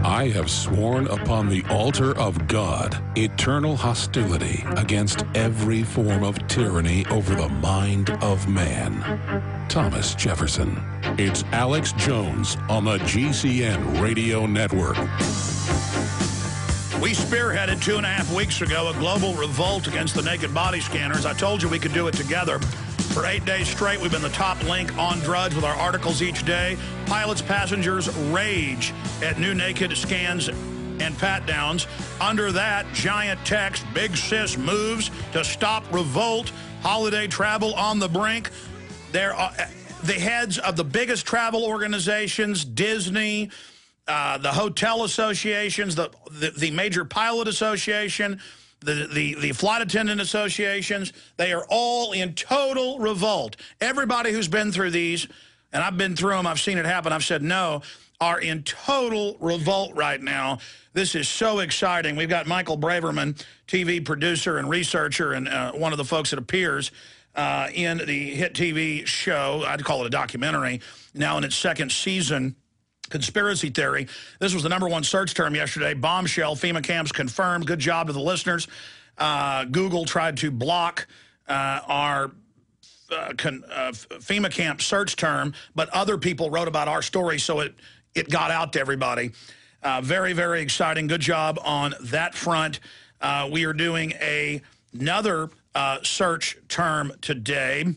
I have sworn upon the altar of God eternal hostility against every form of tyranny over the mind of man. Thomas Jefferson. It's Alex Jones on the GCN Radio Network. We spearheaded 2.5 weeks ago a global revolt against the naked body scanners. I told you we could do it together. For 8 days straight, we've been the top link on Drudge with our articles each day. Pilots, passengers rage at new naked scans and pat-downs. Under that, giant text, Big Sis moves to stop revolt, holiday travel on the brink. There are the heads of the biggest travel organizations, Disney, the hotel associations, the major pilot association, the flight attendant associations, they are all in total revolt. Everybody who's been through these, and I've been through them, I've seen it happen, I've said no, are in total revolt right now. This is so exciting. We've got Michael Braverman, TV producer and researcher, and one of the folks that appears in the hit TV show, I'd call it a documentary, now in its second season, Conspiracy Theory. This was the #1 search term yesterday. Bombshell, FEMA camps confirmed. Good job to the listeners. Google tried to block our FEMA camp search term, but other people wrote about our story, so it got out to everybody. Very, very exciting. Good job on that front. We are doing another search term today.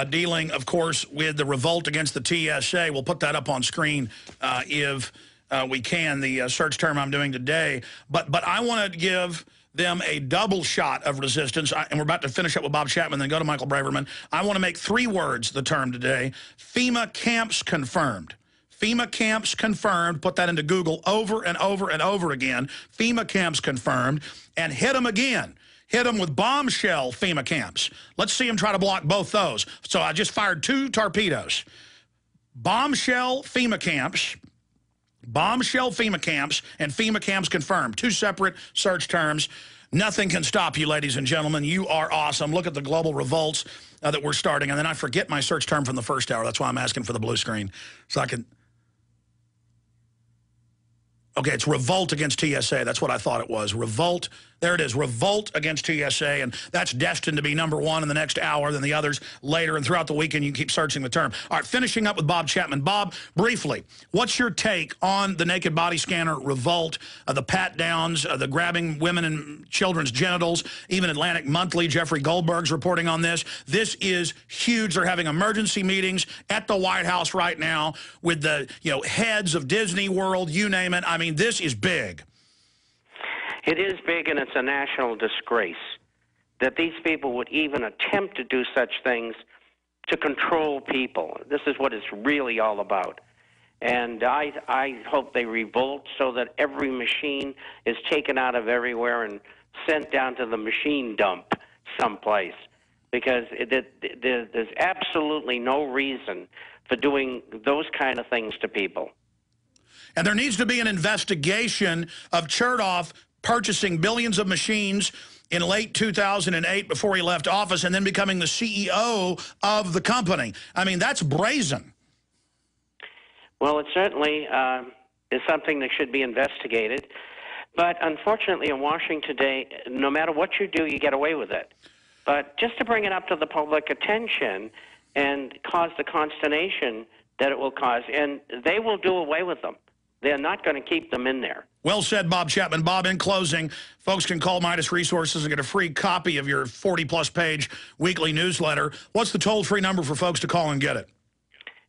Dealing, of course, with the revolt against the TSA. We'll put that up on screen if we can, the search term I'm doing today. But I want to give them a double shot of resistance. And we're about to finish up with Bob Chapman, then go to Michael Braverman. I want to make 3 words the term today. FEMA camps confirmed. FEMA camps confirmed. Put that into Google over and over and over again. FEMA camps confirmed. And hit them again. Hit them with bombshell FEMA camps. Let's see them try to block both those. So I just fired 2 torpedoes. Bombshell FEMA camps, and FEMA camps confirmed. 2 separate search terms. Nothing can stop you, ladies and gentlemen. You are awesome. Look at the global revolts that we're starting. And then I forget my search term from the first hour. That's why I'm asking for the blue screen. So I can... Okay, it's revolt against TSA. That's what I thought it was. Revolt. There it is. Revolt against TSA. And that's destined to be #1 in the next hour, then the others later. And throughout the weekend, you can keep searching the term. All right, finishing up with Bob Chapman. Bob, briefly, what's your take on the naked body scanner revolt, the pat-downs, the grabbing women and children's genitals? Even Atlantic Monthly, Jeffrey Goldberg's reporting on this. This is huge. They're having emergency meetings at the White House right now with the heads of Disney World, you name it. I mean, this is big. It is big, and it's a national disgrace that these people would even attempt to do such things to control people. This is what it's really all about. And I hope they revolt so that every machine is taken out of everywhere and sent down to the machine dump someplace, because there's absolutely no reason for doing those kind of things to people. And there needs to be an investigation of Chertoff purchasing billions of machines in late 2008 before he left office and then becoming the CEO of the company. I mean, that's brazen. Well, it certainly is something that should be investigated. But unfortunately, in Washington today, no matter what you do, you get away with it. But just to bring it up to the public attention and cause the consternation that it will cause, and they will do away with them. They're not going to keep them in there. Well said, Bob Chapman. Bob, in closing, folks can call Midas Resources and get a free copy of your 40-plus page weekly newsletter. What's the toll-free number for folks to call and get it?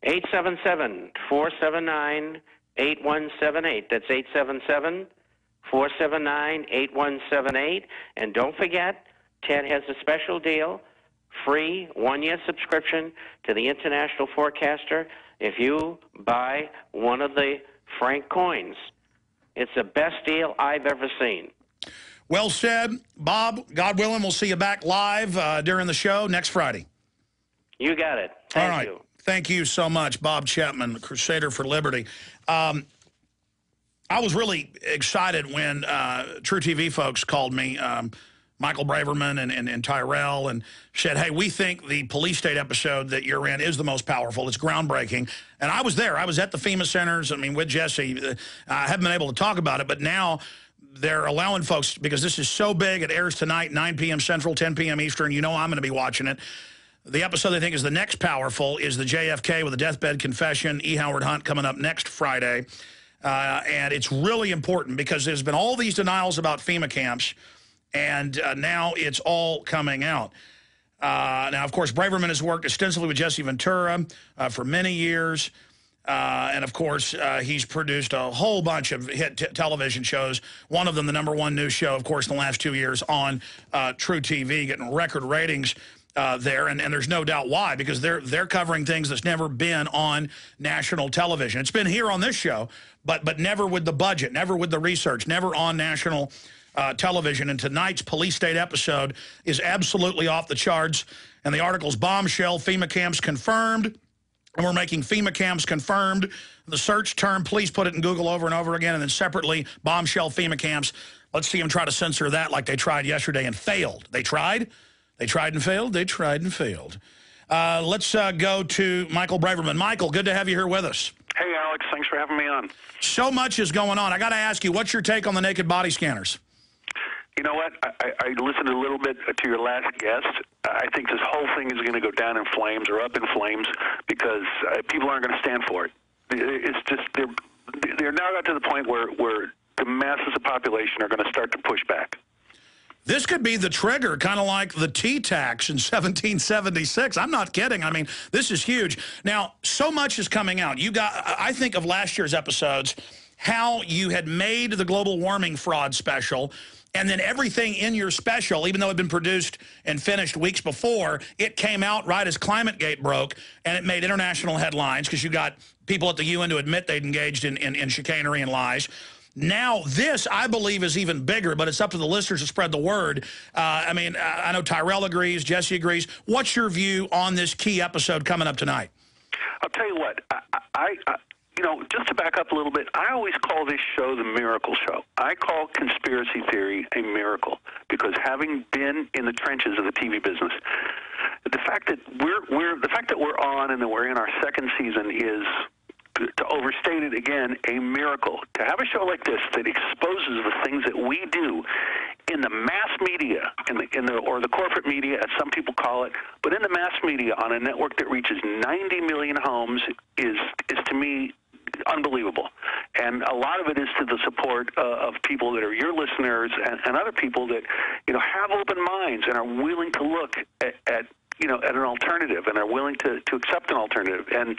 877-479-8178. That's 877-479-8178. And don't forget, Ted has a special deal, free 1-year subscription to the International Forecaster if you buy one of the Frank coins. It's the best deal I've ever seen. Well said. Bob, God willing, we'll see you back live during the show next Friday. You got it. Thank you. Thank you so much, Bob Chapman, Crusader for Liberty. I was really excited when True TV folks called me Michael Braverman and Tyrell, and said, hey, we think the police state episode that you're in is the most powerful. It's groundbreaking. And I was there. I was at the FEMA centers, I mean, with Jesse. I haven't been able to talk about it, but now they're allowing folks, because this is so big, it airs tonight, 9 p.m. Central, 10 p.m. Eastern. You know I'm going to be watching it. The episode they think is the next powerful is the JFK with the deathbed confession, E. Howard Hunt, coming up next Friday. And it's really important because there's been all these denials about FEMA camps, and now it's all coming out. Now, of course, Braverman has worked extensively with Jesse Ventura for many years. And, of course, he's produced a whole bunch of hit television shows, one of them the #1 news show, of course, in the last 2 years on True TV, getting record ratings there. And there's no doubt why, because they're covering things that's never been on national television. It's been here on this show, but never with the budget, never with the research, never on national television. And tonight's police state episode is absolutely off the charts. And the article's bombshell, FEMA camps confirmed. And we're making FEMA camps confirmed. The search term, please put it in Google over and over again. And then separately, bombshell FEMA camps. Let's see them try to censor that like they tried yesterday and failed. They tried? They tried and failed? They tried and failed. Let's go to Michael Braverman. Michael, good to have you here with us. Hey, Alex. Thanks for having me on. So much is going on. I got to ask you, what's your take on the naked body scanners? You know what? I listened a little bit to your last guest. I think this whole thing is going to go down in flames or up in flames because people aren't going to stand for it. It's just they're now got to the point where the masses of population are going to start to push back. This could be the trigger, kind of like the tea tax in 1776. I'm not kidding. I mean, this is huge. Now, so much is coming out. I think of last year's episodes, how you had made the global warming fraud special, and then everything in your special, even though it had been produced and finished weeks before, it came out right as ClimateGate broke, and it made international headlines because you got people at the UN to admit they'd engaged in chicanery and lies. Now, this, I believe, is even bigger, but it's up to the listeners to spread the word. I mean, I know Tyrell agrees, Jesse agrees. What's your view on this key episode coming up tonight? I'll tell you what, you know, just to back up a little bit, I always call this show the miracle show. I call conspiracy theory a miracle because having been in the trenches of the TV business, the fact that we're on and that we're in our second season is, to overstate it again, a miracle. To have a show like this that exposes the things that we do in the mass media, or the corporate media, as some people call it, but in the mass media on a network that reaches 90 million homes is to me unbelievable. And a lot of it is to the support of people that are your listeners and other people that, you know, have open minds and are willing to look at an alternative and are willing to accept an alternative. And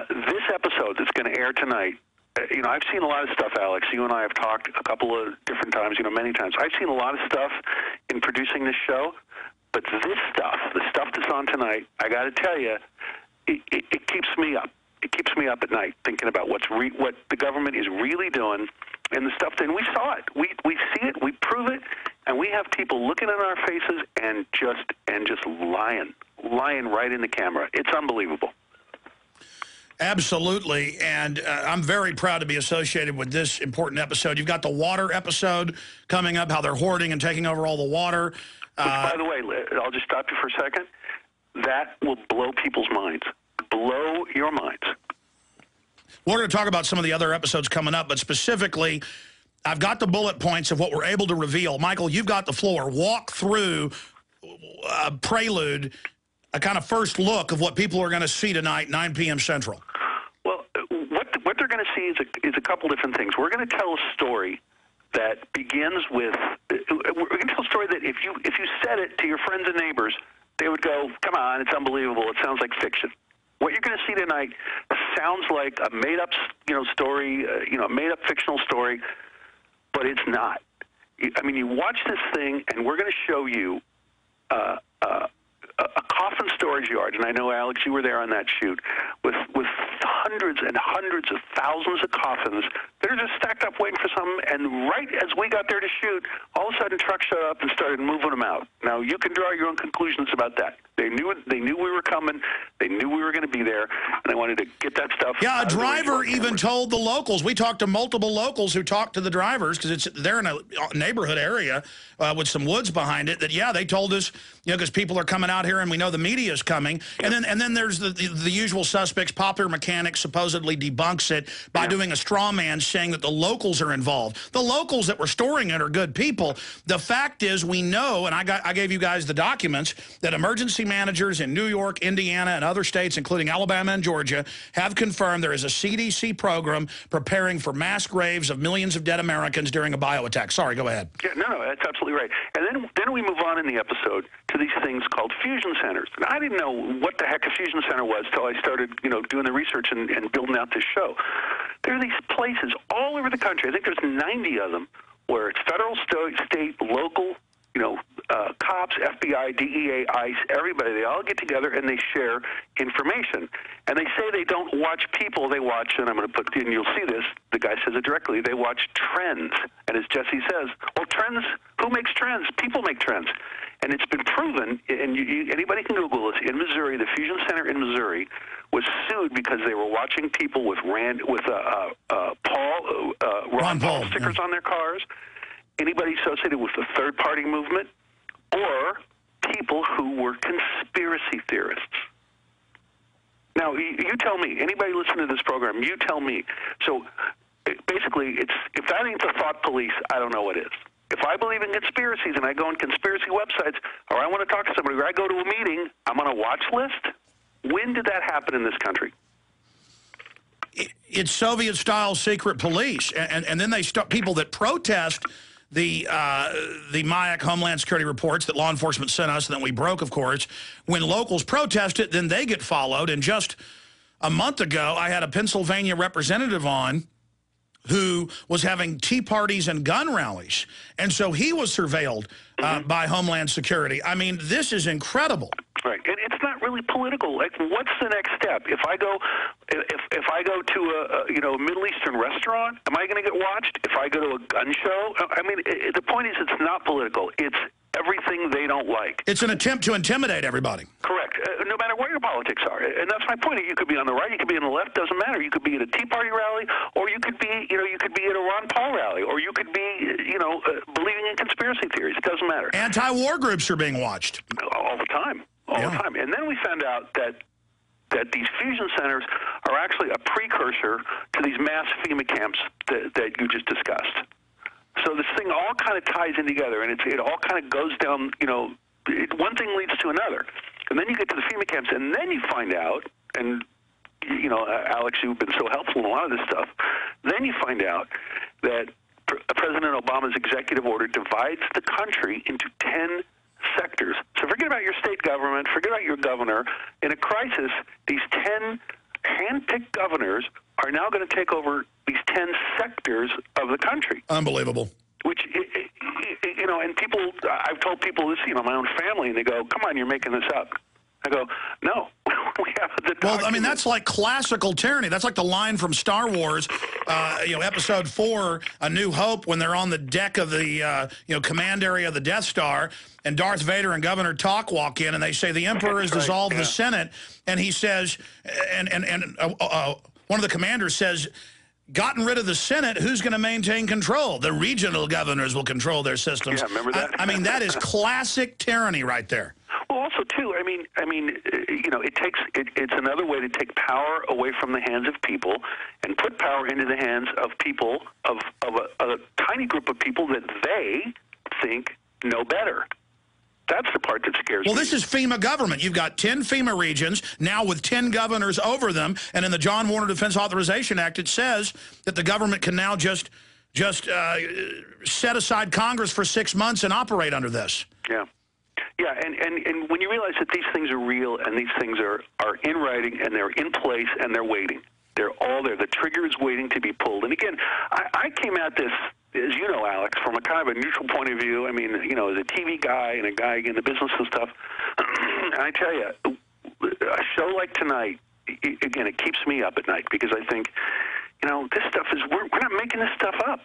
this episode that's going to air tonight, you know, I've seen a lot of stuff, Alex. You and I have talked a couple of different times, you know, many times. I've seen a lot of stuff in producing this show, but this stuff, the stuff that's on tonight, I got to tell you, it keeps me up. It keeps me up at night thinking about what the government is really doing and the stuff. And we saw it. We see it. We prove it. And we have people looking in our faces and just lying right in the camera. It's unbelievable. Absolutely, and I'm very proud to be associated with this important episode. You've got the water episode coming up, how they're hoarding and taking over all the water. Which, by the way, I'll just stop you for a second. That will blow people's minds. Blow your minds. We're going to talk about some of the other episodes coming up, but specifically, I've got the bullet points of what we're able to reveal. Michael, you've got the floor. Walk through a prelude, a kind of first look of what people are going to see tonight, 9 p.m. Central. Well, what they're going to see is a couple different things. We're going to tell a story that begins with, we're going to tell a story that if you said it to your friends and neighbors, they would go, come on, it's unbelievable. It sounds like fiction. What you're going to see tonight sounds like a made-up, story, a made-up fictional story, but it's not. I mean, you watch this thing, and we're going to show you a coffin storage yard, and I know, Alex, you were there on that shoot, with hundreds and hundreds of thousands of coffins that are just stacked up waiting for something, and right as we got there to shoot, all of a sudden trucks showed up and started moving them out. Now, you can draw your own conclusions about that. They knew we were coming. They knew we were going to be there, and they wanted to get that stuff. Yeah, a driver even told the locals. We talked to multiple locals who talked to the drivers because they're in a neighborhood area with some woods behind it. That yeah, they told us, you know, because people are coming out here and we know the media is coming. And then there's the usual suspects. Popular Mechanic supposedly debunks it by doing a straw man saying that the locals are involved. The locals that were storing it are good people. The fact is, we know, and I gave you guys the documents, that emergency managers in New York, Indiana, and other states, including Alabama and Georgia, have confirmed there is a CDC program preparing for mass graves of millions of dead Americans during a bioattack. Sorry, go ahead. Yeah, no, that's absolutely right. And then we move on in the episode to these things called fusion centers. And I didn't know what the heck a fusion center was till I started, you know, doing the research and building out this show. There are these places all over the country. I think there's 90 of them where it's federal, state, local, you know, cops, FBI, DEA, ICE, everybody, they all get together and they share information. And they say they don't watch people, they watch, and I'm going to put, and you'll see this, the guy says it directly, they watch trends. And as Jesse says, well, trends, who makes trends? People make trends. And it's been proven, and anybody can Google this, in Missouri, the Fusion Center in Missouri was sued because they were watching people with Ron Paul stickers on their cars, anybody associated with the third-party movement, or people who were conspiracy theorists. Now, you tell me, anybody listening to this program, you tell me. So basically, if that ain't the thought police, I don't know what is. If I believe in conspiracies and I go on conspiracy websites, or I want to talk to somebody, or I go to a meeting, I'm on a watch list. When did that happen in this country? It's Soviet-style secret police, and then they start people that protest the MIAC Homeland Security reports that law enforcement sent us and that we broke, of course. When locals protest it, then they get followed. And just a month ago, I had a Pennsylvania representative on who was having tea parties and gun rallies. And so he was surveilled by Homeland Security. I mean, this is incredible. Right, and it's not really political. Like, what's the next step? If I go to a Middle Eastern restaurant, am I going to get watched? If I go to a gun show, I mean, the point is, it's not political. It's everything they don't like. It's an attempt to intimidate everybody. Correct. No matter what your politics are, and that's my point. You could be on the right, you could be on the left. Doesn't matter. You could be at a Tea Party rally, or you could be, you could be at a Ron Paul rally, or you could be, believing in conspiracy theories. It doesn't matter. Anti-war groups are being watched all the time. All the time. And then we found out that these fusion centers are actually a precursor to these mass FEMA camps that you just discussed. So this thing all kind of ties in together, and it all kind of goes down, one thing leads to another. And then you get to the FEMA camps, and then you find out, and, Alex, you've been so helpful in a lot of this stuff, then you find out that President Obama's executive order divides the country into 10 sectors. So forget about your state government, forget about your governor. In a crisis, these 10 hand-picked governors are now going to take over these 10 sectors of the country. Unbelievable. Which, and people, I've told people this, my own family, and they go, come on, you're making this up. I go, no, we have the document. Well, I mean, that's like classical tyranny. That's like the line from Star Wars, Episode 4, A New Hope, when they're on the deck of the, command area of the Death Star, and Darth Vader and Governor Talk walk in, and they say the Emperor has dissolved the Senate, and he says, and one of the commanders says, gotten rid of the Senate, who's going to maintain control? The regional governors will control their systems. Yeah, remember that? I mean, that is classic tyranny right there. Well, also, too, it's another way to take power away from the hands of people and put power into the hands of people, of a tiny group of people that they think know better. That's the part that scares me. Well, this is FEMA government. You've got 10 FEMA regions, now with 10 governors over them, and in the John Warner Defense Authorization Act, it says that the government can now just set aside Congress for 6 months and operate under this. Yeah. Yeah, and when you realize that these things are real and these things are in writing and they're in place and they're waiting. They're all there. The trigger is waiting to be pulled. And again, I came at this as you know, Alex, from a kind of a neutral point of view, I mean, you know, as a TV guy and a guy in the business and stuff, and I tell you, a show like tonight, again, it keeps me up at night because I think, you know, this stuff is, we're not making this stuff up.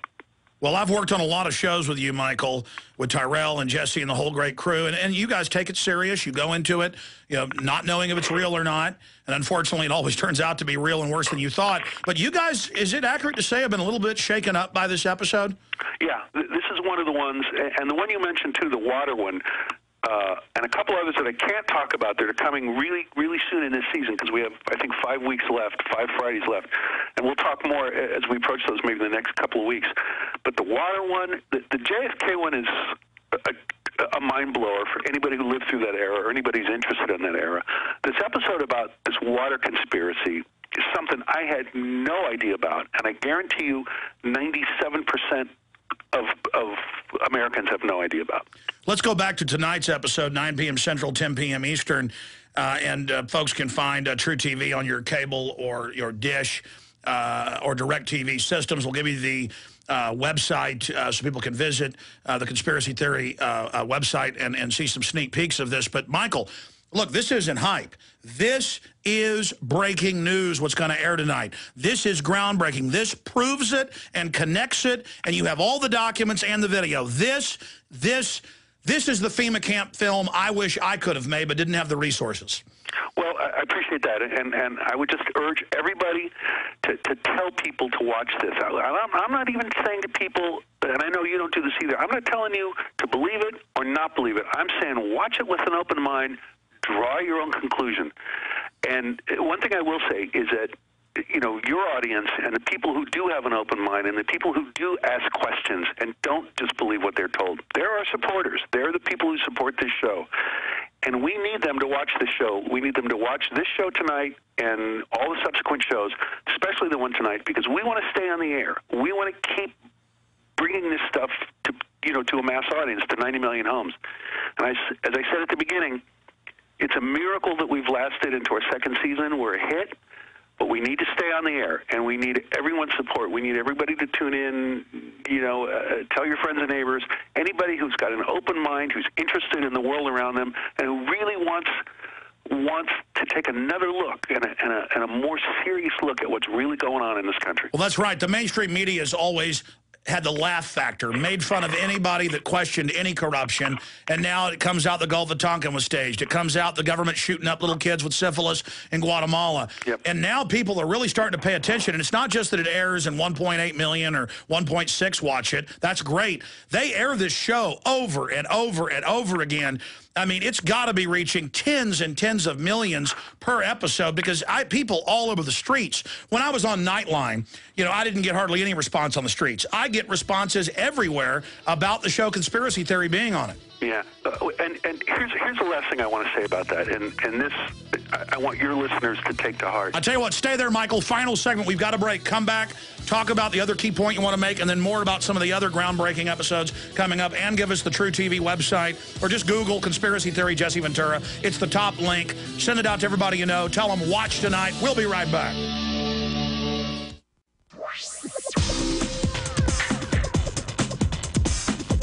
Well, I've worked on a lot of shows with you, Michael, with Tyrell and Jesse and the whole great crew, and you guys take it serious. You go into it, you know, not knowing if it's real or not, and unfortunately, it always turns out to be real and worse than you thought. But you guys, is it accurate to say, have been a little bit shaken up by this episode? Yeah, this is one of the ones, and the one you mentioned, too, the water one, and a couple others that I can't talk about that are coming really, really soon in this season because we have, I think, 5 weeks left, 5 Fridays left. And we'll talk more as we approach those maybe in the next couple of weeks. But the water one, the JFK one is a mind-blower for anybody who lived through that era or anybody who's interested in that era. This episode about this water conspiracy is something I had no idea about, and I guarantee you 97% of Americans have no idea about. Let's go back to tonight's episode, 9 p.m. Central, 10 p.m. Eastern, and folks can find True TV on your cable or your dish or DirecTV systems. We'll give you the website so people can visit the Conspiracy Theory website and see some sneak peeks of this. But, Michael, look, this isn't hype. This is breaking news, what's going to air tonight. This is groundbreaking. This proves it and connects it, and you have all the documents and the video. This is the FEMA camp film I wish I could have made but didn't have the resources. Well, I appreciate that, and I would just urge everybody to tell people to watch this. I'm not even saying to people, and I know you don't do this either, I'm not telling you to believe it or not believe it. I'm saying watch it with an open mind, draw your own conclusion. And one thing I will say is that, you know, your audience and the people who do have an open mind and the people who do ask questions and don't just believe what they're told, they're our supporters. They're the people who support this show. And we need them to watch this show. We need them to watch this show tonight and all the subsequent shows, especially the one tonight, because we want to stay on the air. We want to keep bringing this stuff to, you know, to a mass audience, to 90 million homes. And as I said at the beginning, it's a miracle that we've lasted into our second season. We're a hit, but we need to stay on the air, and we need everyone's support. We need everybody to tune in, you know, tell your friends and neighbors, anybody who's got an open mind, who's interested in the world around them, and who really wants to take another look and a more serious look at what's really going on in this country. Well, that's right. The mainstream media has always had the laugh factor, made fun of anybody that questioned any corruption, and now it comes out the Gulf of Tonkin was staged. It comes out the government shooting up little kids with syphilis in Guatemala. Yep. And now people are really starting to pay attention, and it's not just that it airs and 1.8 million or 1.6 watch it. That's great. They air this show over and over and over again. I mean, it's got to be reaching tens and tens of millions per episode because people all over the streets. When I was on Nightline, you know, I didn't get hardly any response on the streets. I get responses everywhere about the show Conspiracy Theory being on it. Yeah, and here's the last thing I want to say about that, and this I want your listeners to take to heart. I tell you what, stay there, Michael. Final segment. We've got a break. Come back, talk about the other key point you want to make, and then more about some of the other groundbreaking episodes coming up, and give us the True TV website, or just Google Conspiracy Theory Jesse Ventura. It's the top link. Send it out to everybody you know. Tell them watch tonight. We'll be right back.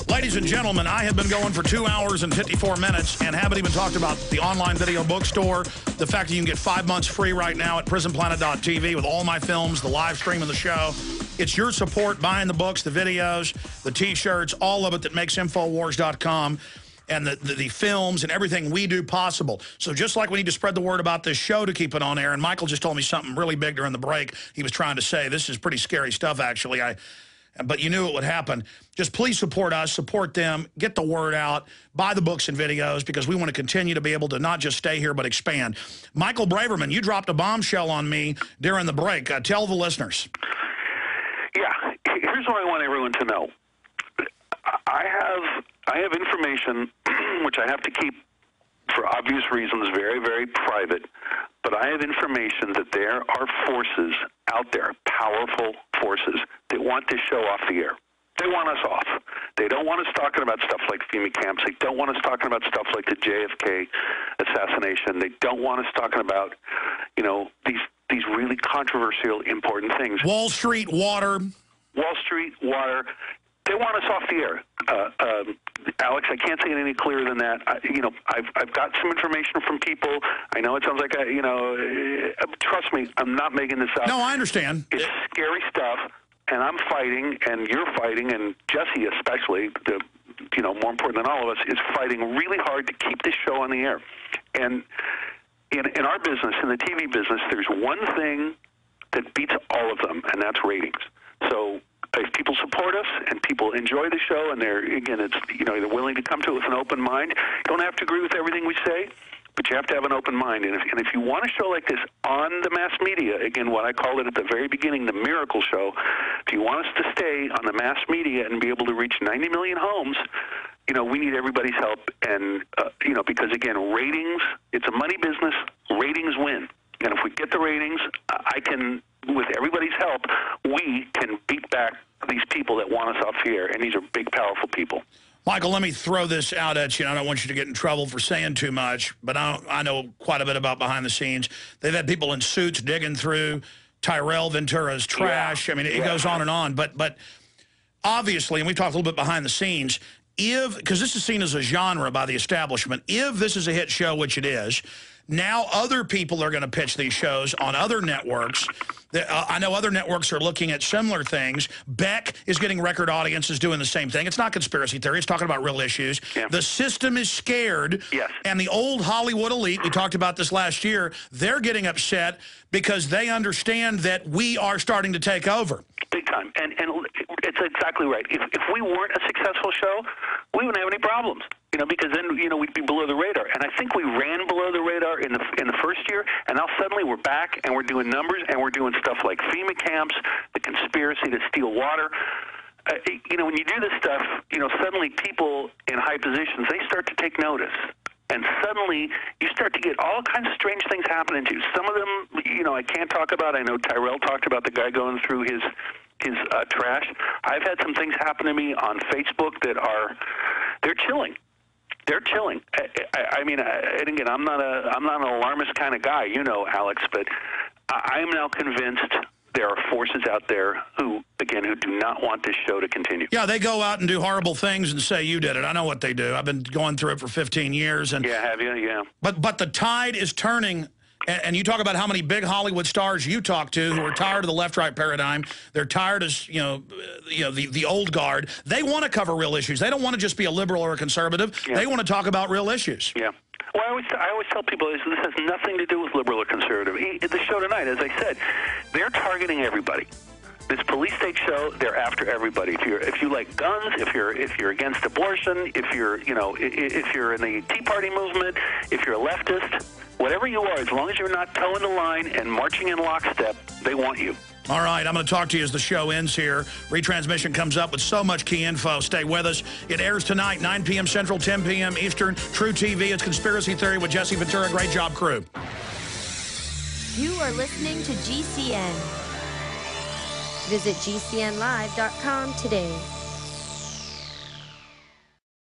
Ladies and gentlemen, I have been going for 2 hours and 54 minutes and haven't even talked about the online video bookstore, the fact that you can get 5 months free right now at prisonplanet.tv with all my films, the live stream of the show. It's your support, buying the books, the videos, the T-shirts, all of it that makes Infowars.com and the films and everything we do possible. So just like we need to spread the word about this show to keep it on air, and Michael just told me something really big during the break. He was trying to say, this is pretty scary stuff, actually. But you knew it would happen. Just please support us, support them, get the word out, buy the books and videos, because we want to continue to be able to not just stay here but expand. Michael Braverman, you dropped a bombshell on me during the break. Tell the listeners. Yeah, here's what I want everyone to know. I have information which I have to keep for obvious reasons very, very private, but I have information that there are forces out there, powerful forces, that want this show off the air. They want us off. They don't want us talking about stuff like FEMA camps. They don't want us talking about stuff like the JFK assassination. They don't want us talking about, you know, these really controversial, important things. Wall Street, water. Wall Street, water. They want us off the air. Alex, I can't say it any clearer than that. I've got some information from people. I know it sounds like, trust me, I'm not making this up. No, I understand. It's scary stuff, and I'm fighting, and you're fighting, and Jesse especially, more important than all of us, is fighting really hard to keep this show on the air. And in our business, in the TV business, there's one thing that beats all of them, and that's ratings. So if people support us and people enjoy the show, and they're willing to come to it with an open mind, you don't have to agree with everything we say, but you have to have an open mind. And if you want a show like this on the mass media, again, what I called it at the very beginning, the miracle show, if you want us to stay on the mass media and be able to reach 90 million homes, we need everybody's help. And, because, again, ratings, it's a money business. Ratings win. And if we get the ratings, with everybody's help, we can beat back these people that want us off the air. And these are big, powerful people. Michael, let me throw this out at you. I don't want you to get in trouble for saying too much, but I know quite a bit about behind the scenes. They've had people in suits digging through Tyrell Ventura's trash. Yeah. I mean, it goes on and on. But obviously, and we talked a little bit behind the scenes, because this is seen as a genre by the establishment, if this is a hit show, which it is, now other people are going to pitch these shows on other networks. I know other networks are looking at similar things. Beck is getting record audiences doing the same thing. It's not conspiracy theory. It's talking about real issues. Yeah. The system is scared. Yes. And the old Hollywood elite, we talked about this last year, they're getting upset because they understand that we are starting to take over. Big time. And it's exactly right. If we weren't a successful show, we wouldn't have any problems. Because then, we'd be below the radar. And I think we ran below the radar in the first year, and now suddenly we're back, and we're doing numbers, and we're doing stuff like FEMA camps, the conspiracy to steal water. When you do this stuff, suddenly people in high positions, they start to take notice. And suddenly you start to get all kinds of strange things happening to you. Some of them, I can't talk about. I know Tyrell talked about the guy going through his trash. I've had some things happen to me on Facebook that they're chilling. They're chilling. I mean, and again, I'm not an alarmist kind of guy, Alex, but I am now convinced there are forces out there who do not want this show to continue. Yeah, they go out and do horrible things and say you did it. I know what they do. I've been going through it for 15 years. And yeah, have you? Yeah. But the tide is turning. And you talk about how many big Hollywood stars you talk to who are tired of the left-right paradigm. They're tired as the old guard. They want to cover real issues. They don't want to just be a liberal or a conservative. Yeah. They want to talk about real issues. Yeah. Well, I always tell people this has nothing to do with liberal or conservative. The show tonight, as I said, they're targeting everybody. This police state show, they're after everybody. If you like guns, if you're against abortion, if you're in the Tea Party movement, if you're a leftist, whatever you are, as long as you're not towing the line and marching in lockstep, they want you. All right, I'm going to talk to you as the show ends here. Retransmission comes up with so much key info. Stay with us. It airs tonight, 9 p.m. Central, 10 p.m. Eastern. True TV. It's Conspiracy Theory with Jesse Ventura. Great job, crew. You are listening to GCN. Visit GCNlive.com today.